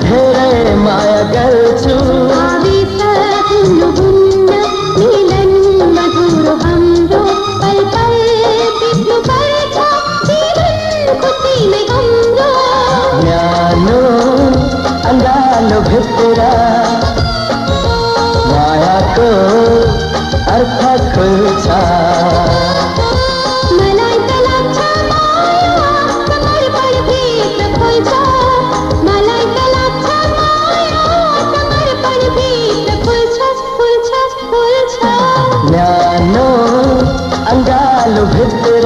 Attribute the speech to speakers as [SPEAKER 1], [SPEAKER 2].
[SPEAKER 1] धेरै माया गर्छु
[SPEAKER 2] मिलन मधुर हाम्रो पल पल बित्नु पर्छ जीवन खुसी नै हाम्रो
[SPEAKER 1] न्यानो अंगालो भित्र मायाको अर्थ खुल्छ
[SPEAKER 2] मलाई त लाग्छ माया समर्पण भित्र फुल्छ मलाई त लाग्छ माया समर्पण भित्र फुल्छ
[SPEAKER 1] न्यानो अंगालो भित्र